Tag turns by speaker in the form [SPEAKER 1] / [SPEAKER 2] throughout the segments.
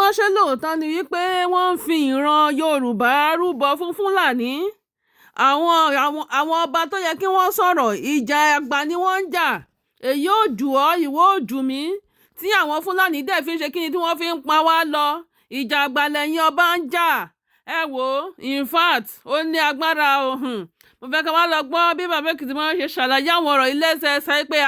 [SPEAKER 1] gbọ́ ṣé lóòótọ́ ni wípé wọ́n ń fi ìran Yorùbá rúbọ fún Fúlàní? Àwọn ọba tó yẹ kí wọ́n sọ̀rọ̀ ìjà àgbà ni wọ́n ń jà. Èyí ò jù ọ́, ìwọ ò jù mí. Tí àwọn Fúlàní dẹ̀ fi ń ṣe kí ni tí wọ́n fi ń pa wá lọ. Ìjà àgbà lẹ́yìn ọba ń jà. Ẹ wò ó, in fact ó ní agbára o. Mo fẹ́ ká wá lọ gbọ́ bí bàbá Èkìtì máa ń ṣe ṣàlàyé àwọn ọ̀rọ̀ ilé ẹsẹ̀ pé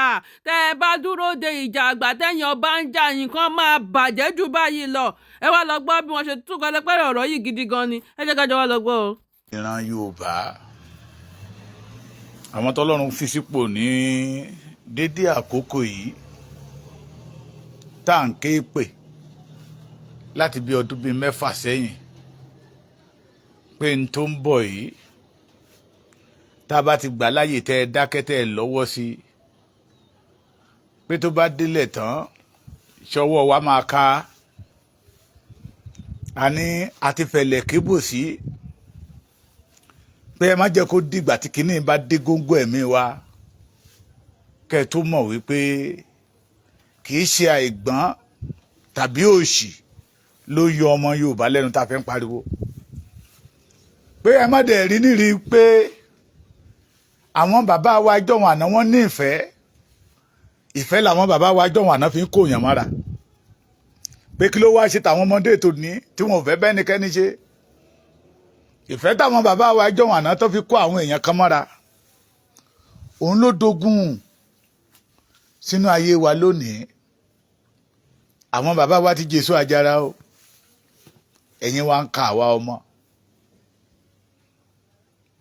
[SPEAKER 1] tẹ́ ẹ bá dúró de ìjà àgbà tẹ́yìn ọba ń jà nǹkan máa bàjẹ́ jù báyìí lọ. Ẹ wá lọ gbọ́ bí wọ́n ṣe tún kọ́lẹ́pẹ́rẹ́ ọ̀rọ̀ yìí gidi gan ni. Ẹ jẹ́ ká jọ wá lọ gbọ́ o.
[SPEAKER 2] Ìran Yorùbá àwọn tọ́lọ́run fi sípò ní dédé àkókò yìí tá à ń ké pè láti bí ọdún bíi 6 sẹ́yìn pé n tó ń bọ̀ yìí tá a bá ti gbà láyè tẹ́ ẹ dákẹ́ tẹ́ ẹ lọ́wọ́ sí pé tó bá délẹ̀ tán ṣọwọ́ wa máa ká a ní àti fẹ̀lẹ̀ kébò sí pé ẹ má jẹ́ kó dìgbà tí kinní bá dé góńgó ẹ̀mí wa kẹ́ ẹ tó mọ̀ wípé kì í ṣe àìgbọ́n tàbí òṣì ló yọ ọmọ Yorùbá lẹ́nu tá a fẹ́ ń pariwo pé ẹ má dẹ̀ rí nírí pé àwọn bàbá wa jọ̀wọ́n àná wọ́n ní ìfẹ́ làwọn bàbá wa jọ̀wọ́n àná fi ń kóyàn mọ́ra pé kí ló wá ṣe tàwọn ọmọdé ètò ní tí wọn ò fẹ́ bẹ́ẹ̀ nìkẹ́ni ṣe ìfẹ́ táwọn bàbá wa jọ̀wọ́n àná tó fi kó àwọn èèyàn kan mọ́ra òun ló dogun sínú ayé wa lónìí àwọn bàbá wa ti jésù àjàrà o ẹ̀yin wa ń ka àwa ọmọ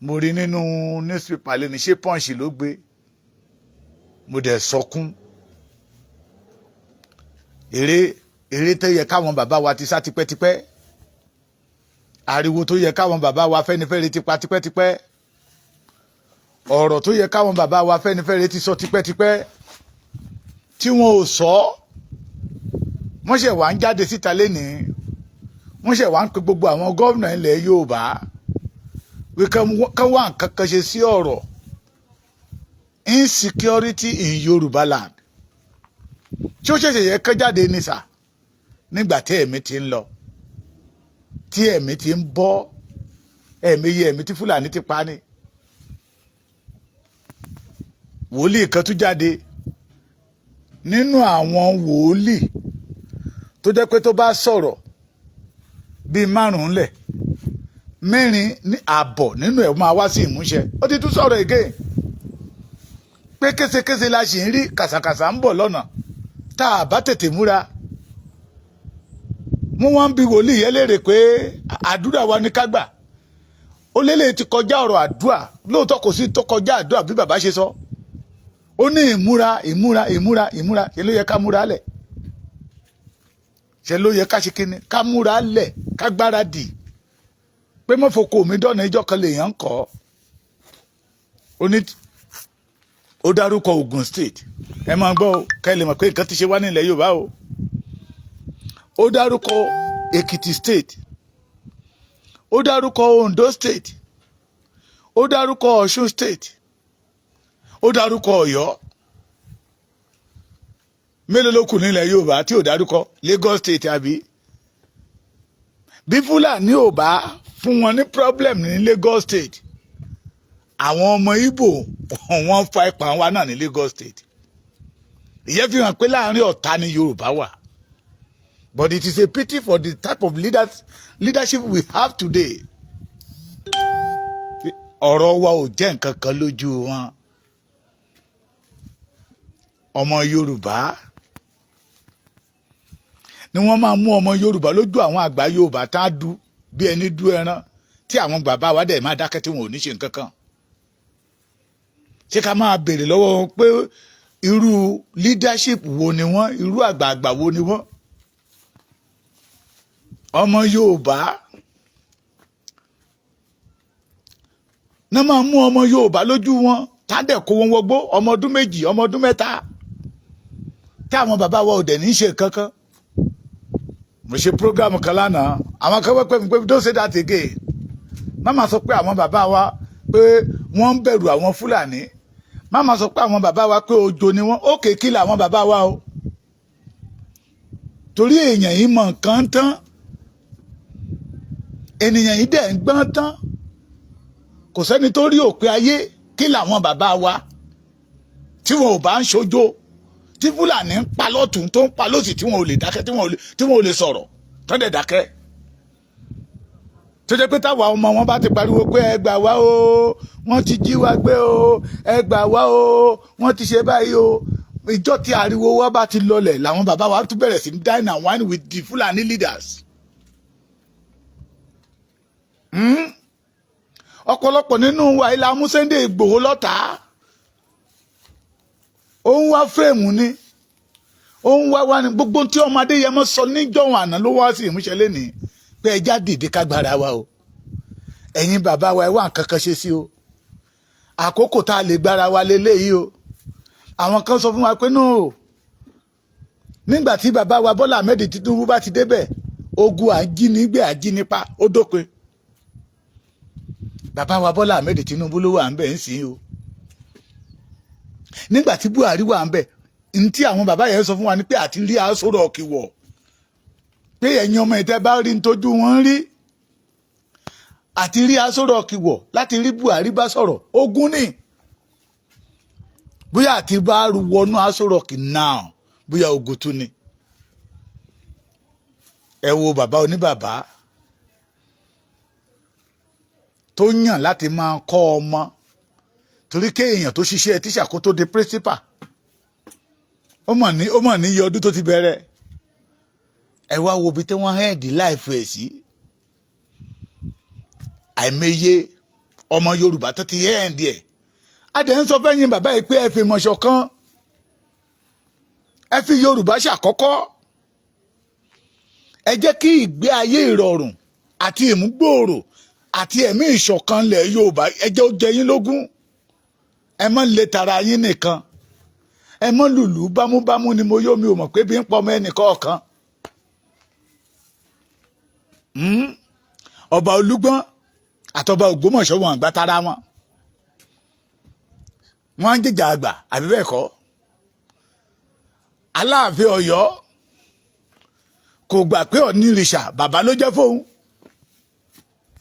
[SPEAKER 2] mo rí nínú newspaper lẹ́ni ṣé Punch ló gbé mo dẹ̀ sọkún eré tó yẹ káwọn bàbá wa ti sá tipẹ́tipẹ́ ariwo tó yẹ káwọn bàbá wa Fẹ́nifẹ́re ti pa tipẹ́tipẹ́ ọ̀rọ̀ tó yẹ káwọn bàbá wa Fẹ́nifẹ́re ti sọ tipẹ́tipẹ́ tí wọn ò sọ wọ́n ṣẹ̀ wá ń jáde síta lénìí wọ́n ṣẹ̀ wá ń pe gbogbo àwọn gómìnà ilẹ̀ Yorùbá wí kán wá nǹkan kan ṣe sí ọ̀rọ̀ insecurity in Yorùbá land tí ó ṣẹ̀ṣẹ̀ yẹ kán jáde ní sà nígbà tí ẹ̀mí ti ń lọ tí ẹ̀mí ti ń bọ́ ẹ̀mí tí Fúlàní ti pa ni wòlíì kan tún jáde nínú àwọn wòlíì tó jẹ́ pé tó bá sọ̀rọ̀ bíi 5 lẹ̀ 4.5 nínú ẹ̀ máa wá sí ìmúṣẹ ó ti tún sọ̀rọ̀ again pé késekése la ṣì ń rí kàsàkàsà ń bọ̀ lọ́nà tá a bá tètè múra wọ́n ń bi wòlíì yẹn léèrè pé àdúrà wa ní ká gbà ó lélẹ̀ ti kọjá ọ̀rọ̀ àdúrà lóòótọ́ kò sí tó kọjá àdúrà bí bàbá ṣe sọ ó ní ìmúra ṣe ló yẹ ká múra lẹ̀ ṣe ló yẹ ká ṣe kíni ká múra lẹ̀ ká gbáradì pé mọ́fokò mi dọ́nà ìjọ kan lèèyàn ń kọ́ ó dárúkọ Ogun State ẹ máa gbọ́ ká lè mọ̀ pé nǹkan ti ṣe wá nílẹ̀ Yorùbá o ó dárúkọ Èkìtì State ó dárúkọ Ondo State ó dárúkọ Ọ̀ṣun State ó dárúkọ Ọ̀yọ́ mélòó ló kù nílẹ̀ Yorùbá tí ò dárúkọ Lagos State àbí bí Fúlàní ò bá fún wọn ní problem ní Lagos State àwọn ọmọ Ìgbò wọ́n fa ipa wa náà ní Lagos State ìyẹn fi hàn pé láàrin ọ̀tá ni Yorùbá wà but it is a pity for the type of leadership we have today ọ̀rọ̀ wa ò jẹ́ nǹkan kan lójú wọn ọmọ Yorùbá ni wọ́n máa mú ọmọ Yorùbá lójú àwọn àgbà Yorùbá tá a dú bí ẹni dú ẹran tí àwọn bàbá wa dẹ̀ máa dákẹ́ tí wọn ò ní ṣe nǹkan kan ṣé ká máa béèrè lọ́wọ́ wọn pé irú leadership wo ni wọ́n irú àgbààgbà wo ni wọ́n ọmọ Yorùbá náà máa mú ọmọ Yorùbá lójú wọn tá a dẹ̀ kó wọn wọgbó ọmọ ọdún 2 ọmọ ọdún 3 tí àwọn bàbá wa ò dẹ̀ ní ṣe kankan mo ṣe program kan lánàá àwọn kan wọ́n pẹ́ mi pé don't say that again má máa sọ pé àwọn bàbá wa pé wọ́n ń bẹ̀rù àwọn Fúlàní má máa sọ pé àwọn bàbá wa pé ojo ni wọ́n ókè kí làwọn bàbá wa o torí èèyàn yìí mọ nǹkan tán ènìyàn yìí dẹ̀ ń gbọ́n tán kò sẹ́ni tó rí òpin ayé kí làwọn bàbá wa tí wọn ò bá ń ṣojo tí Fúlàní ń pa lọ́tún tó ń pa lọ́sì tí wọn ò lè dákẹ́ tí wọn ò lè sọ̀rọ̀ tó dẹ̀ dákẹ́ tó jẹ́ pé táwa ọmọ wọn bá ti pariwo pé ẹ gbà wá o wọ́n ti jí wa gbé o ẹ gbà wá o wọ́n ti ṣe báyìí o ìjọ tí ariwo wa bá ti lọlẹ̀ làwọn bàbá wa tún bẹ̀rẹ̀ sí ní dine and wine with the Fulani leaders. Ọ̀pọ̀lọpọ̀ nínú wa ilé amúsẹ́ndé Ìgbòho lọ́tàá ó ń wá fíìmù ni ó ń wá ní gbogbo tí ọmọdé yẹn mọ́ sọ níjọ́hun àná ló wá sí ìmúṣẹ lẹ́nìí pé ẹja dìde kágbára wa o ẹ̀yin bàbá wa ẹ wá nǹkan kan ṣe sí o àkókò tá a lè gbára wa lélẹ́yìí o àwọn kan sọ fún wa pé no nígbà tí bàbá wa Bọ́lá Ahmed Tinubu bá ti débẹ̀ ogun àjínigbé àjínipa ó dópin bàbá wa Bọ́lá Ahmed Tinubu ló wà ń bẹ̀ ń sìn o nígbà tí Buhari wà ń bẹ̀ ní tí àwọn bàbá yẹn sọ fún wa ni pé àti rí Aso Rock wọ̀ pé ẹ̀yin ọmọ ìtẹ́ bá rí nítojú wọn rí àti rí Aso Rock wọ̀ láti rí Buhari bá sọ̀rọ̀ ogun ni bóyá àti bá wọnú Aso Rock náà bóyá ogun tún ni ẹ wo bàbá oníbàbá tó yàn láti máa kọ́ ọmọ torí kéèyàn tó ṣiṣẹ́ tíṣà kó tó di principal ó mọ̀ ní iye ọdún tó ti bẹ̀rẹ̀ ẹ wá wo ibi tí wọ́n hẹ́ẹ̀dì láìfẹ́ ẹ̀ sí àìmọye ọmọ Yorùbá tó ti hẹ́ẹ̀dì ẹ̀ adẹ̀ ń sọ fẹ́yìn bàbá yìí pé ẹ fi mọ̀ ṣọ̀kan ẹ fi Yorùbá ṣàkọ́kọ́ ẹ jẹ́ kí ìgbé ayé ìrọ̀rùn àti ìmúgbòòrò àti ẹ̀mí ìṣọ̀kan lẹ̀ Yorùbá ẹ jẹ́ ó jẹ yín lógún ẹ mọ́ lè tara yín nìkan ẹ mọ́ lùlù bámúbámú ni mo yó mi ò mọ̀ pé bí ń pọ̀ mọ́ ẹnìkọ̀ọ̀kan ọba Olúgbọ́n àtọba Ògbómọ̀ṣọ́ wọn àgbà tara wọn wọ́n ń jìjà àgbà àbí bẹ́ẹ̀ kọ́ Aláàfin Ọ̀yọ́ kò gbà pé Ọ̀nìrìṣà bàbá ló jẹ́ fóun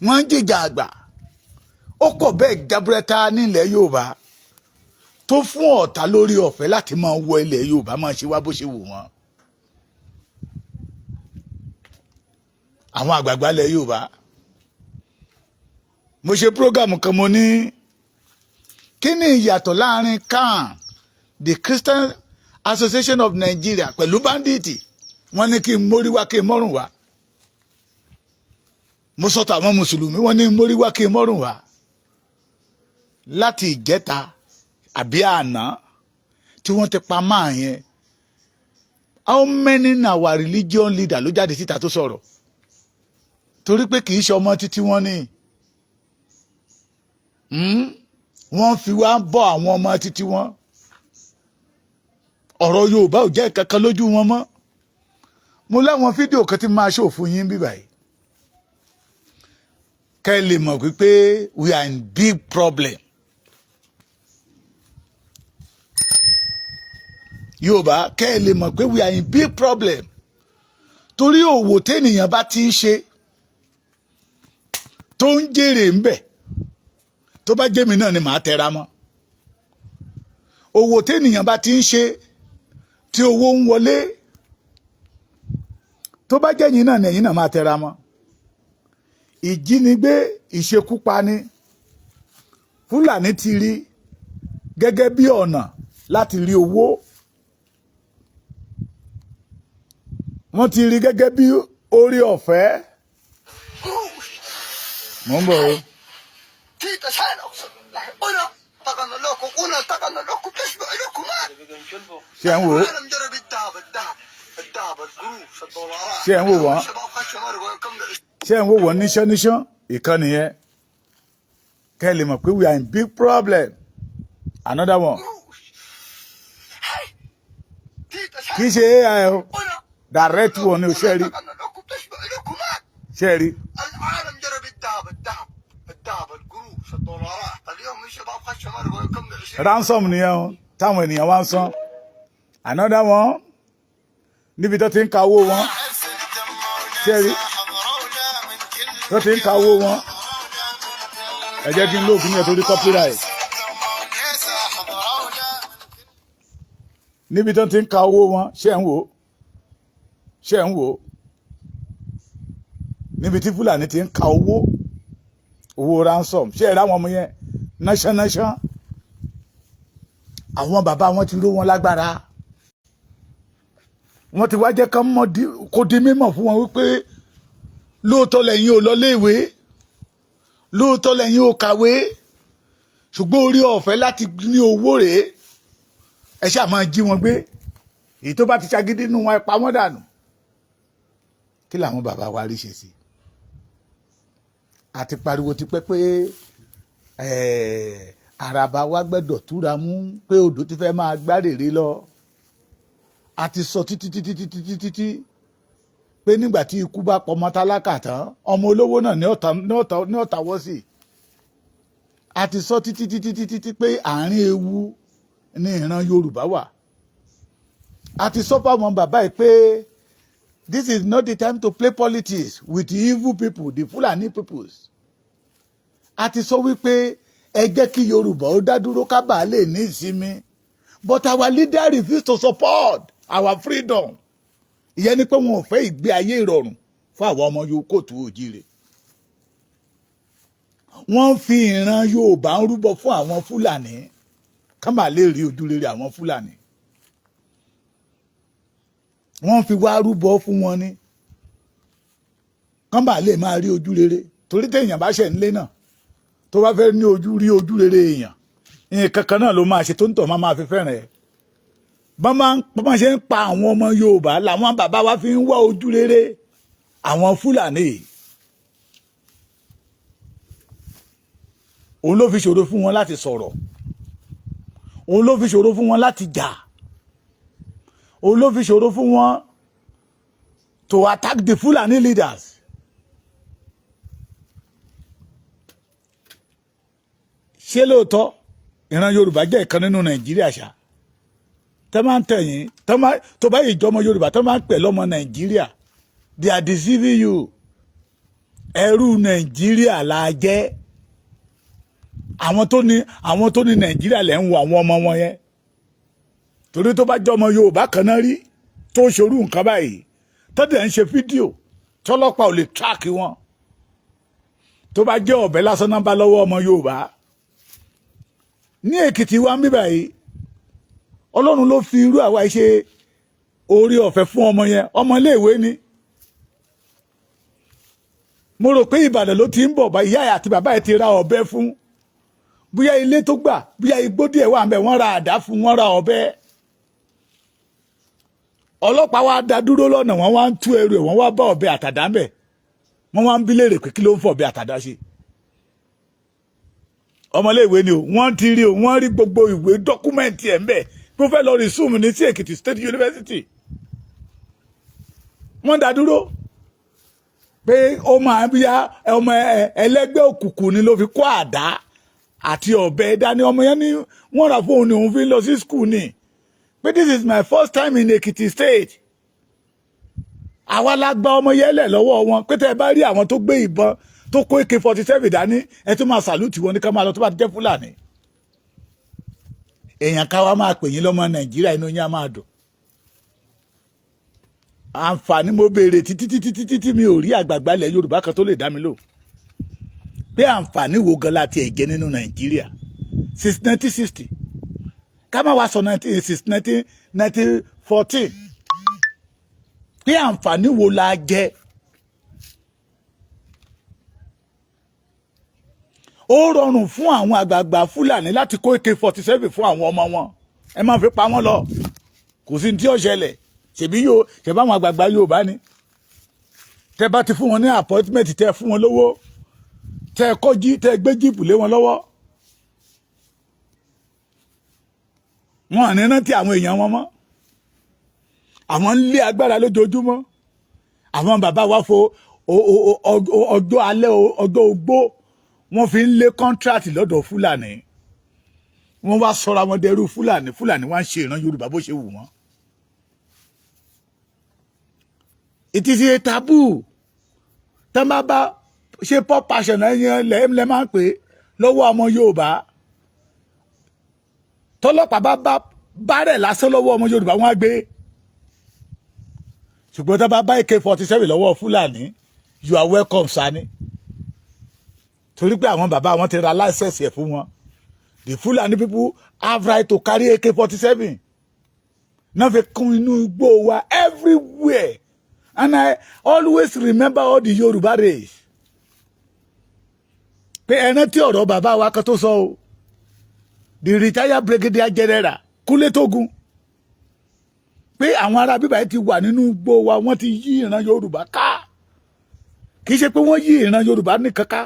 [SPEAKER 2] wọ́n ń jìjà àgbà ó kọ̀ bẹ́ẹ̀ jaburẹ́ta nílẹ̀ Yorùbá tó fún ọ̀tá lórí ọ̀fẹ́ láti máa wọ ilẹ̀ Yorùbá máa ṣe wá bó ṣe wù wọ́n àwọn àgbààgbà ilẹ̀ Yorùbá mo ṣe program kan mo ní kí ni ìyàtọ̀ láàrin CAN the Christian Association of Nigeria pẹ̀lú bandits wọ́n ní kí n mórí wá kí n mọ́rùn wá mo sọ tàwọn mùsùlùmí wọ́n ní mórí wá kí n mọ́rùn wá láti ìjẹta àbí àná tí wọ́n ti pa máa yẹn how many na our religion leader ló jáde síta tó sọ̀rọ̀ torí pé kì í ṣe ọmọ títí wọn ni wọ́n fi wá bọ́ àwọn ọmọ títí wọn ọ̀rọ̀ Yorùbá ò jẹ́ kankan lójú wọn mọ́ mo láwọn fídíò kan tí máa ṣò fún yín bí báyìí kẹ́ ẹ lè mọ̀ wípé we are in big problem Yorùbá kẹ́ ẹ lè mọ̀ pé we are in big problem torí òwò tẹ́nìyàn bá ti ń ṣe tó ń jèrè ń bẹ̀ tó bá jẹ́mi náà ni màá tẹra mọ́ òwò tẹ́nìyàn bá ti ń ṣe tí owó ń wọlé tó bá jẹ́yìn náà ni ẹ̀yin náà máa tẹra mọ́ ìjínigbé ìṣekúpani Fúlàní ti rí gẹ́gẹ́ bí ọ̀nà láti rí owó wọ́n ti rí gẹ́gẹ́ bí orí ọ̀fẹ́ mò ń bọ̀ o. ṣé ẹ ń wò ó ṣé ẹ ń wò wọ́n ṣé ẹ ń wò wọ́n níṣán ìkànnì yẹn kẹ́ ẹ lè mọ̀ pé we are in big problem another one kì í ṣe AI o direct one ni o ṣe rí ṣe rí. ransom nìyẹn o táwọn ènìyàn wá ń san another one níbi tó ti ń ka owó wọn ṣẹ́rí tó ti ń ka owó wọn ẹ jẹ́ kí n lóògùn yẹn torí copyright níbi tó ti ń ka owó wọn ṣé ń wò níbi tí Fúlàní ti ń ka owó ransom ṣé ẹ ráwọn ọmọ yẹn náṣánnáṣán àwọn bàbá wọn ti ró wọn lágbára wọn ti wá jẹ́ kó di mímọ̀ fún wọn wípé lóòótọ́ lẹ́yìn ò lọ léèwé lóòótọ́ lẹ́yìn ò kàwé ṣùgbọ́n orí ọ̀fẹ́ láti ní owó rèé ẹ ṣáà máa jí wọn gbé èyí tó bá ti ṣagídí nínú wọn ẹ pa wọ́n dànù kí làwọn bàbá wa rí ṣe sí àti pariwo ti pẹ́ pé àràbà wa gbẹ́dọ̀ túra mú pé odò ti fẹ́ máa gbárèrè lọ a ti sọ títí pé nígbà tí ikú bá pọ̀ ọmọ tálákà tán ọmọ olówó náà ní ọ̀tàwọ́ sí a ti sọ títí pé àárín ewu ní ìran Yorùbá wà a ti sọ fáwọn bàbá yìí pé this is not the time to play politics with the evil people the Fulani peoples a ti sọ wípé ẹ jẹ́ kí Yorùbá ó dá dúró ká bàa lè ní ìsinmi but our leader refuse to support our freedom ìyẹn ni pé wọn ò fẹ́ ìgbé ayé ìrọ̀rùn fún àwọn ọmọ Kóòtù Òjíire wọ́n fi ìran Yorùbá ń rúbọ fún àwọn Fúlàní ká má lè rí ojúrere àwọn Fúlàní wọ́n fi wá rúbọ fún wọn ní ká má lè máa rí ojúrere torí téèyàn bá ṣẹ̀ nílé náà tó bá fẹ́ ní rí ojúrere èèyàn nǹkan kan náà ló máa ṣe tó ń tọ̀ máa fi fẹ́ràn ẹ̀ bá ṣe ń pa àwọn ọmọ Yorùbá làwọn bàbá wa fi ń wá ojúrere àwọn Fúlàní òun ló fi ṣòro fún wọn láti sọ̀rọ̀ òun ló fi ṣòro fún wọn láti jà òun ló fi ṣòro fún wọn to attack the Fulani leaders ṣé lóòótọ́ ìran Yorùbá jẹ́ ìkan nínú Nàìjíríà ṣá tẹ́ máa ń tẹ̀yìn tó bá ìjọmọ Yorùbá tó máa ń pẹ̀ lọ́mọ Nàìjíríà they are deceiving you ẹrú Nàìjíríà la jẹ́ àwọn tó ní Nàìjíríà lẹ́ ń wo àwọn ọmọ wọn yẹn torí tó bá jọmọ Yorùbá kan náà rí tó ṣorú nǹkan báyìí tó dẹ̀ ń ṣe fídíò tọ́lọ́pàá ò lè track wọn tó bá jẹ́ ọ̀bẹ lásán náà bá lọ́wọ́ ọmọ Yorùbá ní Èkìtì wa ń bí báyìí Ọlọ́run ló fi irú àwa ṣe orí ọ̀fẹ́ fún ọmọ yẹn ọmọ iléèwé ni mo rò pé Ìbàdàn ló ti ń bọ̀ bá ìyá àti bàbá ẹ̀ ti ra ọ̀bẹ fún bóyá ilé tó gbà bóyá igbó díẹ̀ wà ńbẹ̀ wọ́n ra àdá fún wọ́n ra ọ̀bẹ ọlọ́pàá wa dá dúró lọ́nà wọ́n wá ń tú ẹrù ẹ̀ wọ́n wá bá ọ̀bẹ àtàdá ńbẹ̀ wọ́n wá ń bí léèrè pé kí ló ń fọ̀bẹ àtàdá ṣe ọmọléèwé ni o wọ́n ti rí o wọ́n rí gbogbo ìwé dọ́kúmẹ́ǹtì ẹ̀ ńbẹ̀ tó fẹ́ lọ resume ní sí Èkìtì State University wọ́n dá dúró pé ó máa bí ọmọ ẹlẹ́gbẹ́ òkùnkùn ni ló fi kó àdá àti ọ̀bẹ dání ọmọ yẹn ní wọ́n rà fóun ni òun fi lọ sí school ni pé this is my first time in Èkìtì State àwa la gba ọmọ yẹn lẹ̀ lọ́wọ́ wọn pé tẹ́ ẹ bá rí àwọn tó gbé ìbọn tó kó AK-47 dání ẹ tó máa salute wọn ní ká máa lọ tó bá ti jẹ́ Fúlàní èèyàn ká wá máa pè yín lọ́mọ Nàìjíríà inú yín á máa dùn àǹfààní mo béèrè títí mi ò rí àgbààgbà ilẹ̀ Yorùbá kan tó lè dá mi lò pé àǹfààní wo gan láti ẹ̀jẹ̀ nínú Nàìjíríà since 1960 ká má wá sọ since 1914 pé àǹfààní wo la jẹ ó rọrùn fún àwọn àgbààgbà Fúlàní láti kó AK-47 fún àwọn ọmọ wọn ẹ máa fi pa wọ́n lọ kò sí ní tí ó ṣẹlẹ̀ ṣèbí àwọn àgbààgbà Yorùbá ni tẹ bá ti fún wọn ní appointment tẹ fún wọn lówó tẹ kọjí tẹ gbé jíìpù lé wọn lọ́wọ́ wọn à ní rántí àwọn èèyàn wọn mọ́ àwọn ń lé agbára lójoojúmọ́ àwọn bàbá wa fo ọjọ́ alẹ́ ọjọ́ ogbó wọ́n fi ń lé contract lọ́dọ̀ Fúlàní wọ́n wá sọra wọn dẹrú Fúlàní wá ń ṣe ìran Yorùbá bó ṣe wù wọ́n It is a taboo. Tẹ́ bá bá ṣe pop passion ẹ̀yìn lẹ́ máa ń pè lọ́wọ́ ọmọ Yorùbá. Tọ́lọ́pàá bá rẹ̀ lásán lọ́wọ́ ọmọ Yorùbá wọ́n á gbé. Ṣùgbọ́n tẹ́ bá bá AK-47 lọ́wọ́ Fúlàní, you are welcome sani. Torí pé àwọn bàbá wọn ti ra license ẹ̀ fún wọn. The Fulani people have right to carry AK-47. Now they come inú igbó wa everywhere. And I always remember all the Yoruba race. Pé ẹran tí ọ̀rọ̀ bàbá wa kan tó sọ o. The retired brigadier general Kúnlé Tógun. Pé àwọn ará bíbá ti wà nínú igbó wa wọ́n ti yí ìran Yorùbá ká. Kì í ṣe pé wọ́n yí ìran Yorùbá nìkan ká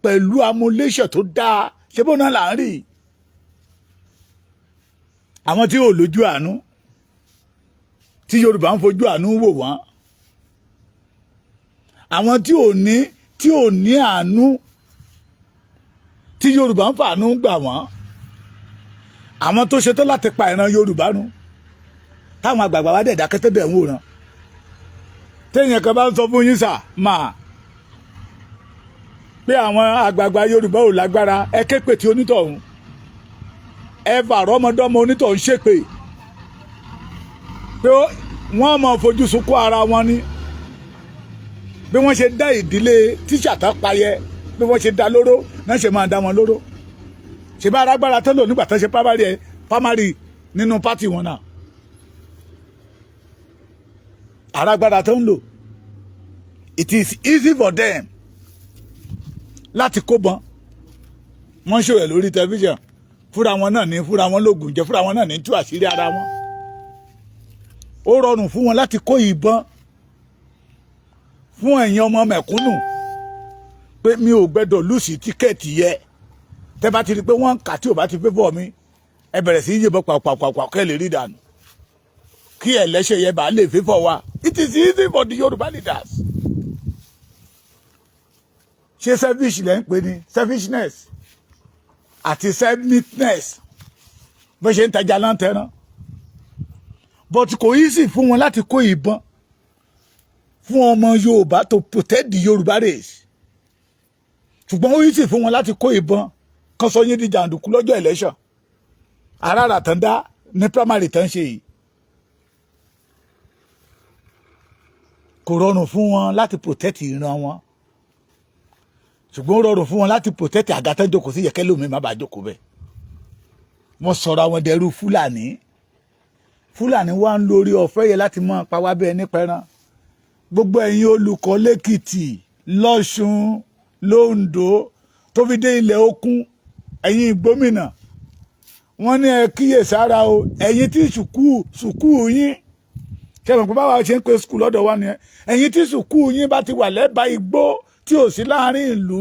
[SPEAKER 2] pẹ̀lú amúléṣẹ̀ tó dáa. Ṣé bó náà là ń rí? Àwọn tí ò lójú àánú tí Yorùbá ń fojú àánú wò wọ́n, àwọn tí ò ní àánú tí Yorùbá ń fàánú gbà wọ́n, àwọn tó ṣetán láti pa ìran Yorùbá nù táwọn àgbààgbà wa dẹ̀dá kẹ́tẹ́ bẹ̀ ń wòran. Téèyàn kan bá ń sọ fún yín sà máa pé àwọn àgbààgbà Yorùbá ò lágbára, ẹ ké pè tí onítọ̀hún, ẹ fàrọ̀ ọmọdọ́mọ onítọ̀hún ṣépè pé wọ́n máa fojú sunkún ara wọn ni bí wọ́n ṣe dá ìdílé tíṣà tán payẹ bí wọ́n ṣe dá lóró náà ṣe máa dá wọn lóró. Ṣé bá arágbára tán lò nígbà tán ṣe primary nínú pátì wọn náà, arágbára tán lò. It is easy for them láti kó bọn. Wọ́n ṣòwò lórí tẹlifíṣàn fúnra wọn náà ní fúnra wọn lóògùn jẹ fúnra wọn náà ní tú àṣírí ara wọn. Ó rọrùn fún wọn láti kó ìbọn fún ẹ̀yin ọmọ mẹ̀kúnnù pé mi ò gbẹ́dọ̀ lùsì tíkẹ́ẹ̀tì yẹ. Tẹ́ bá ti rí pé wọ́n ń kà tí ò bá ti fẹ́ fọ́ mi, ẹ bẹ̀rẹ̀ sí í yìnbọn pàpàpàpà kẹ́ lè rí dànù kí ẹlẹ́ṣẹ̀ yẹ bá lè fẹ́ fọ́ wa. It is easy for the Yoruba leaders. Ṣé selfish lẹ́ ń pè ní selfishness àti selfness bó ṣe ń tajà láǹtẹ̀rán? But kò easy fún wọn láti kó ìbọn fún ọmọ Yorùbá to protect the Yoruba race. Ṣùgbọ́n ó easy fún wọn láti kó ìbọn kan sọ yín di jàǹdùkú lọ́jọ́ election. Arára tán dá ní primary tán ṣe yìí. Kò rọrùn fún wọn láti protect ìran wọn. Ṣùgbọ́n ó rọrùn fún wọn láti protect àgàtà jókòó sí yẹ̀kẹ́ lómi má bàa jókòó bẹ́ẹ̀. Wọ́n sọ̀rọ̀ àwọn dẹrú Fúlàní. Fúlàní wá ń lórí ọ̀fẹ́ yẹ láti mọ́ pa wá bẹ́ẹ̀ nípẹran. Gbogbo ẹ̀yin olùkọ́ lẹ́kìtì, lọ́ṣùn, lóńdó tó fi dé ilẹ̀ Òkun, ẹ̀yin gómìnà, wọ́n ní ẹ kíyèsára o, ẹ̀yin tí sùkúù yín, ṣe mọ̀ pé báwa ṣe ń pe skul lọ́dọ̀ wa nìyẹn, ẹ̀yin tí sùkúù yín bá ti wà lẹ́bàá igbó tí ò sí láàrin ìlú,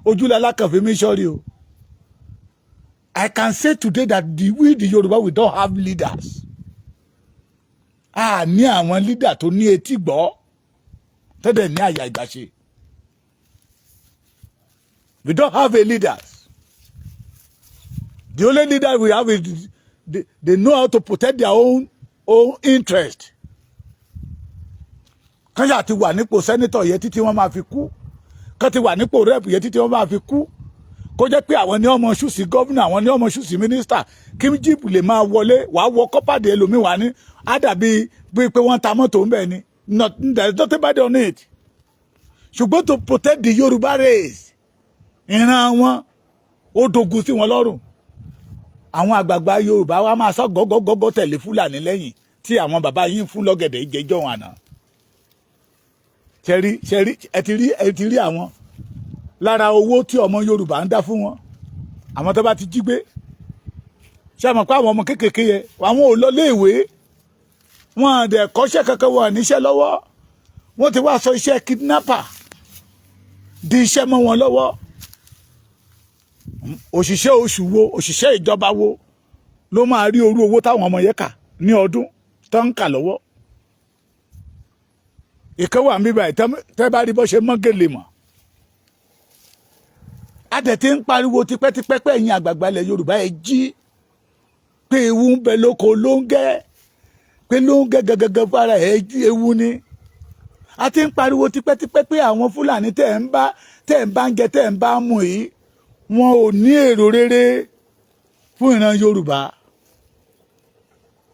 [SPEAKER 2] ojúlẹ̀ alákànfẹ́ mi sọ́rí o. I can say today that we the Yoruba, we don't have leaders. A ní àwọn leader tó ní etí gbọ́ tẹ́lẹ̀ ní àyà ìgbàṣe. We don't have a leaders. The only leader we have is they know how to protect their own interest. Kán ṣáà ti wà nípò senator yẹ títí wọ́n máa fi kú. Kán ti wà nípò rep yẹ títí wọ́n máa fi kú. Kó jẹ́ pé àwọn ní ọmọ ṣùsì gọ́vnà, àwọn ní ọmọ ṣùsì mínísítà, kí jíìpù lè máa wọlé, wàá wọ kọ́pàdé ẹlòmíì wá ní, á dàbí pé wọ́n ta mọ́tò ń bẹ̀ ni. There is nothing bad on it. Ṣùgbọ́n to protect the Yoruba race, ìran wọn, ó dogun sí wọn lọ́rùn. Àwọn àgbààgbà Yorùbá wa máa sọ gọ́gọ́gọ́gọ́ tẹ̀lé Fúlàní lẹ́yìn tí àwọn bàbá yín fún lọ́gẹ̀dẹ̀ ìjẹjọ́ wọn àná. Ṣẹ́rí, ẹ ti rí àwọn lára owó tí ọmọ Yorùbá ń dá fún wọn. Àwọn tó bá ti jí gbé. Ṣé mọ̀ pé àwọn ọmọ kéékèèké yẹ, àwọn ò lọ léèwé. Wọ́n dẹ̀ kọ́ṣẹ́ kankan wọn níṣẹ́ lọ́wọ́. Wọ́n ti wá sọ iṣẹ́ kidnapper di iṣẹ́ mọ́ wọn lọ́wọ́. Òṣìṣẹ́ oṣù wo, òṣìṣẹ́ ìjọba wo ló máa rí orú owó táwọn ọmọ yẹn kà ní ọdún tó ń kà lọ́wọ́. Ìkẹwàá mi báyìí tẹ́ bá rí bọ́ ṣe mọ́ gèlè mọ́. A dẹ̀ ti ń pariwo tipẹ́tipẹ́ pé ẹ̀yin àgbààgbà ilẹ̀ Yorùbá ẹ jí pé ewu ń bẹ lóko ló ń gẹ́ pé ló ń gẹ́ gẹ́gẹ́gẹ́ fara ẹ jí ewu ni. a ti ń pariwo tipẹ́tipẹ́ pé àwọn Fúlàní tẹ́ ń bá ń jẹ tẹ́ ń bá mú yìí wọn ò ní èrò rere fún ìran Yorùbá.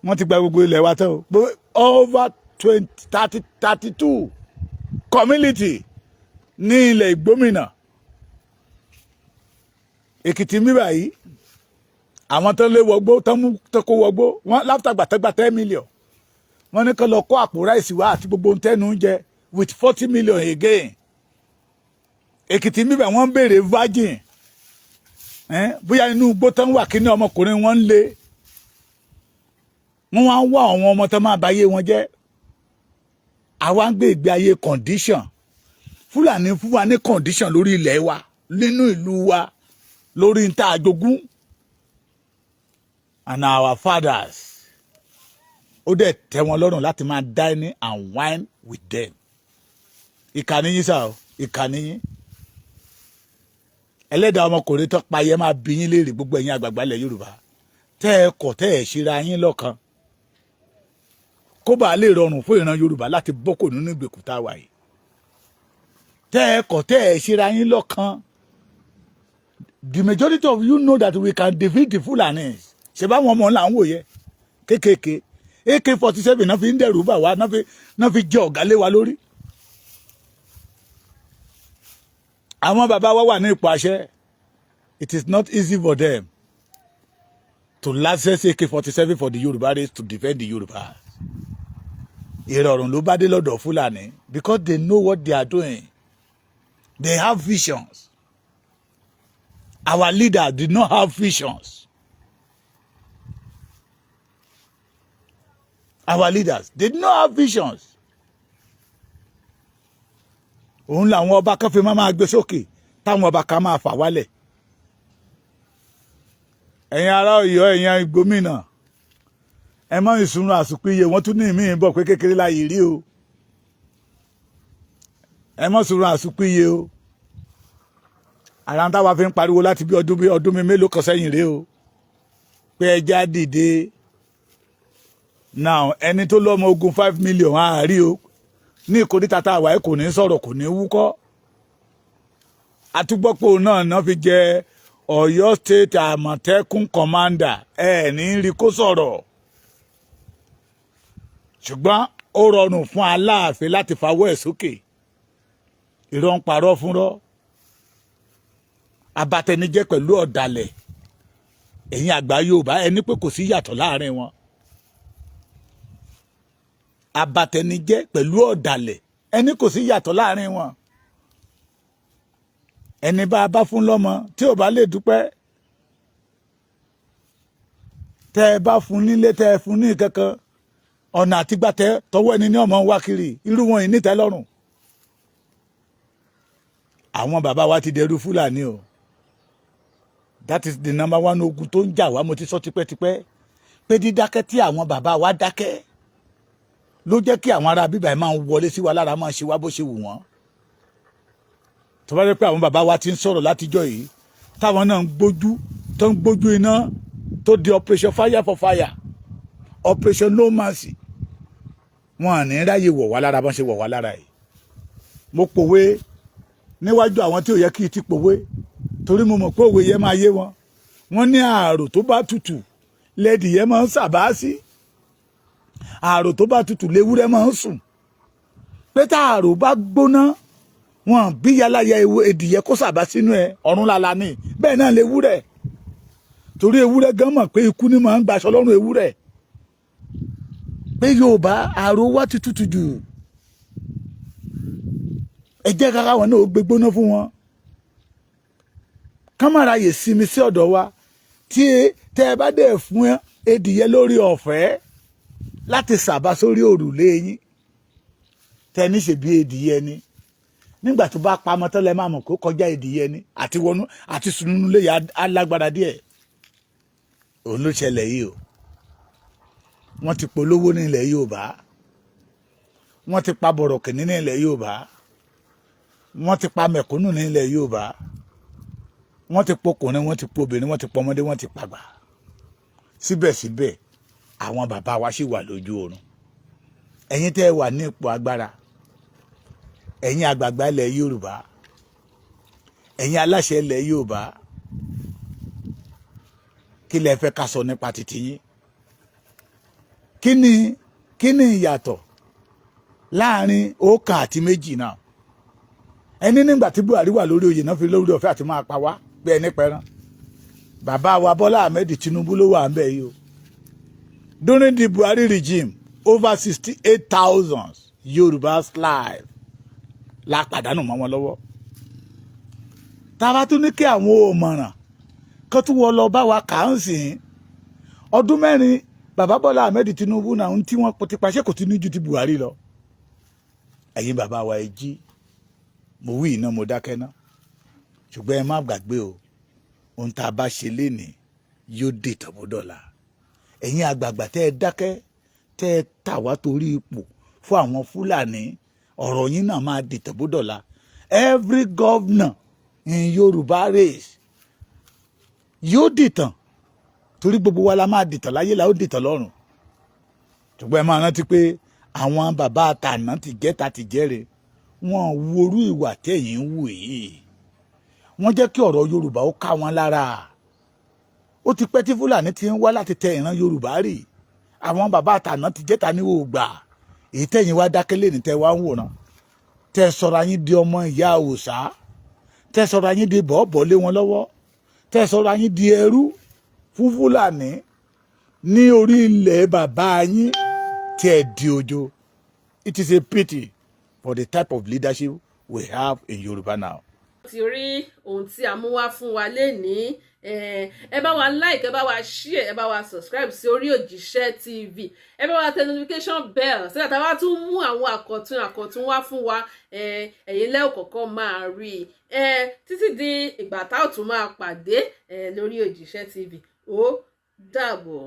[SPEAKER 2] Wọ́n ti gba gbogbo ilẹ̀ wa tán o. Over 32 community ní ilẹ̀ Ìgbómìnà. Èkìtì mi báyìí àwọn tó lé wọgbó tó kó wọgbó wọn láftàgbàtàgbà 10 million. Wọ́n ní kó lọ kó àpò ráìsì wá àti gbogbo ohun tẹ́nu ń jẹ with 40 million again. Èkìtì mi báyìí wọ́n ń béèrè virgin. Bóyá inú igbó tán wà kí ní ọmọkùnrin wọn ń lé. Wọ́n wá ń wá àwọn ọmọ tó máa báyé wọn jẹ́. Àwa ń gbé ìgbé ayé condition. Fúlàní fún wa ní condition lórí ilẹ̀ wa nínú ìlú wa lórí ń tá àjogún. And our fathers ó dẹ̀ tẹ́ wọn lọ́rùn láti máa dine and wine with them. Ìkànnì yín sá o, ìkànnì yín. Ẹlẹ́dàá ọmọkùnrin tó pa yẹ máa bí yín léèrè gbogbo ẹ̀yin àgbààgbà ilẹ̀ Yorùbá. Tẹ́ ẹ kọ̀ tẹ́ ẹ ṣera yín lọ́kan. Kó bàa lè rọrùn fún ìran Yorùbá láti bọ́kò nínú ìgbèkùn tá a wà yìí. Tẹ́ ẹ kọ̀ tẹ́ ẹ ṣera yín lọ́kan. The majority of you know that we can defeat the Fulanis. Ṣé báwọn ọmọ là ń wò yẹ kékèké AK-47 náà fi ń dẹ̀rù bà wá náà fi jẹ ọ̀gá lé wa lórí. Àwọn bàbá wa wà ní ipò àṣẹ. It is not easy for them to license AK-47 for the Yoruba race to defend the Yoruba. Ìrọ̀rùn ló bá dé lọ́dọ̀ Fúlàní because they know what they are doing. They have visions. Our leaders did not have visions. Our leaders did not have visions. Òun làwọn ọba kan fi máa gbé sókè táwọn ọba kan máa fà wálẹ̀. Ẹ̀yin ará Ọ̀yọ́, ẹ̀yin Ìgbómìnà, ẹ mọ ìsúnú àsùpìyè wọ́n tún ní ìmí bọ̀ pé kékeré láyé rí o. Ẹ mọ ìsúnú àsùpìyè o. Ara ń táwa fi ń pariwo láti bí ọdún mi mélòó kan sẹ́yìn rèé o. Pé ẹja dìde. Now ẹni tó lọ́mọ ogun 5 million á rí o. Ní ìkórìtà tá a wà kò ní sọ̀rọ̀ kò ní wúkọ́. Àtúgbọ́pọ̀ náà fi jẹ Ọ̀yọ́ State Àmọ̀tẹ́kùn Commander ní rí kó sọ̀rọ̀. Ṣùgbọ́n ó rọrùn fún Aláàfin láti fawọ́ ẹ̀ sókè. Irọ́ ń parọ́ fúnrọ́. Abatẹnijẹ́ pẹ̀lú ọ̀dàlẹ̀. Ẹ̀yin àgbà Yorùbá ẹni pé kò sí yàtọ̀ láàrin wọn. Abatẹnijẹ́ pẹ̀lú ọ̀dàlẹ̀ ẹni kò sí yàtọ̀ láàrin wọn. Ẹni bá fún lọ́mọ tí ò bá lè dúpẹ́. Tẹ́ ẹ bá fún nílé tẹ́ ẹ fún ní kankan ọ̀nà àtìgbàtẹ́ tọwọ́ ẹni ní ọmọ wá kiri irú wọn yìí nítẹ́ lọ́rùn. Àwọn bàbá wa ti dẹrú Fúlàní o. That is the number one ogun tó ń jà wá mo ti sọ tipẹ́tipẹ́ pé dídákẹ́ tí àwọn bàbá wa dákẹ́ ló jẹ́ kí àwọn ará bíbá ẹ̀ máa ń wọlé sí wa lára máa ṣe wá bó ṣe wù wọ́n. Tó bá jẹ́ pé àwọn bàbá wa ti ń sọ̀rọ̀ látijọ́ yìí táwọn náà ń gbójú iná tó di operation fire for fire operation no mercy wọn à ní ráyè wọ̀ wá lára bọ́n ṣe wọ̀ wá lára yìí. Mo pòwe níwájú àwọn tí ò yẹ kí n ti pòwe torí mo mọ̀ pé òwe yẹn máa yé wọn. Wọ́n ní ààrò tó bá tutù lẹ́dì yẹn máa ń sàbá sí. Ààrò tó bá tutù léwúrẹ́ máa ń sùn. Pé tá ààrò bá gbóná wọn bí yálàyà èdìyẹ kó sàbá sínú ẹ ọ̀run lala ní bẹ́ẹ̀ náà léwúrẹ́. Torí ewúrẹ́ gan mọ̀ pé ikú ni máa ń gbaṣọ lọ́rùn ewúrẹ́. Pé Yorùbá ààrò wá ti tutù jù. Ẹ jẹ́ ká káwọn náà ó gbé gbóná fún wọn. Kámàrà yè sinmi sí ọ̀dọ̀ wa tí tẹ́ ẹ bá dẹ̀ fún èdìyẹ lórí ọ̀fẹ́ láti sàbá sórí òrùlé yín tẹ́ ní ṣe bí èdìyẹ ni nígbà tó bá pamọ́ tọ́lẹ̀ máa mọ̀ kó kọjá èdìyẹ ni àti wọnú àti sunú lè yà á lágbára díẹ̀. Òun ló ṣẹlẹ̀ yìí o. Wọ́n ti polówó ní ilẹ̀ Yorùbá. Wọ́n ti pa bọ̀rọ̀kìnní ní ilẹ̀ Yorùbá. Wọ́n ti pa mẹ̀kúnnù ní ilẹ̀ Yorùbá. Wọ́n ti pọkùnrin, wọ́n ti pọbìnrin, wọ́n ti pọmọdé, wọ́n ti pàgbà. Síbẹ̀síbẹ̀ àwọn bàbá wa ṣì wà lójú oorun. Ẹ̀yin tẹ́ ẹ wà ní ipò agbára ẹ̀yin àgbààgbà ilẹ̀ Yorùbá, ẹ̀yin aláṣẹ ilẹ̀ Yorùbá, kí lẹ fẹ́ ká sọ nípa títí yín? Kí ni ìyàtọ̀ láàrin ọ̀kan àti méjì náà? Ẹni nígbà tí Buhari wà lórí oyè náà fi lórí ọ̀fẹ́ àti máa pa wá bí ẹni pẹran. Bàbá wa Bọ́lá Ahmed Tinubu ló wà ńbẹ̀ yìí o. During the Buhari regime, over 68,000 Yorùbás live la pàdánù mọ́ wọn lọ́wọ́. Tá bá tún ní kí àwọn òmọ̀ràn kó tún wọ lọ bá wa kà ń sìn ọdún mẹ́rin bàbá Bọ́lá Ahmed Tinubu náà ń tí wọ́n ti pàṣẹ kò tún ní ju ti Buhari lọ. Ẹ̀yin bàbá wa ẹ jí, mo wí iná mo dákẹ́ ná, ṣùgbọ́n ẹ má gbàgbé o, ohun tá a bá ṣe lénìí yóò dé tọ̀bọ̀dọ̀la. Ẹ̀yin àgbààgbà tẹ́ ẹ dákẹ́ tẹ́ ẹ tà wá torí ipò fún àwọn Fúlàní, ọ̀rọ̀ yín náà máa dé tọ̀bọ̀dọ̀la. Every governor in Yoruba race yóò dìtàn, torí gbogbo wa la máa dìtàn láyé, la ó dìtàn lọ́run. Ṣùgbọ́n ẹ máa rántí pé àwọn bàbá àtàná ti jẹ́ta ti jẹ́re, wọn worú ìwà tẹ̀yìn ń wù yìí. Wọ́n jẹ́ kí ọ̀rọ̀ Yorùbá ó ká wọn lára. Ó ti pẹ́ tí Fúlàní ti ń wá láti tẹ ìran Yorùbá rì. Àwọn bàbá àtàná ti jẹ́ta ní òògbà. Èyí tẹ̀yìn wá dákẹ́lé ní tẹ wá ń wòran. Tẹ sọra yín di ọmọ ìyá òòṣà. Tẹ sọra yín di bọ̀ọ̀bọ̀ lé wọn lọ́wọ́. Tẹ sọra yín di ẹrú fún Fúlàní ní orí ilẹ̀ bàbá yín tí ẹ di ojo. It is a pity for the type of leadership we have in Yoruba now.
[SPEAKER 1] Ti rí ohun tí a mú wá fún wa lénìí, ẹ bá wa like, ẹ bá wa share, ẹ bá wa subscribe sí orí Òjíṣẹ́ TV, ẹ bá wa tẹ notification bell so that a bá tún mú àwọn àkọ̀tun wá fún wa, ẹ̀yin lẹ́ ò kọ́kọ́ máa rí títí di ìgbà tá ò tún máa pàdé lórí Òjíṣẹ́ TV. Ó dàbọ̀.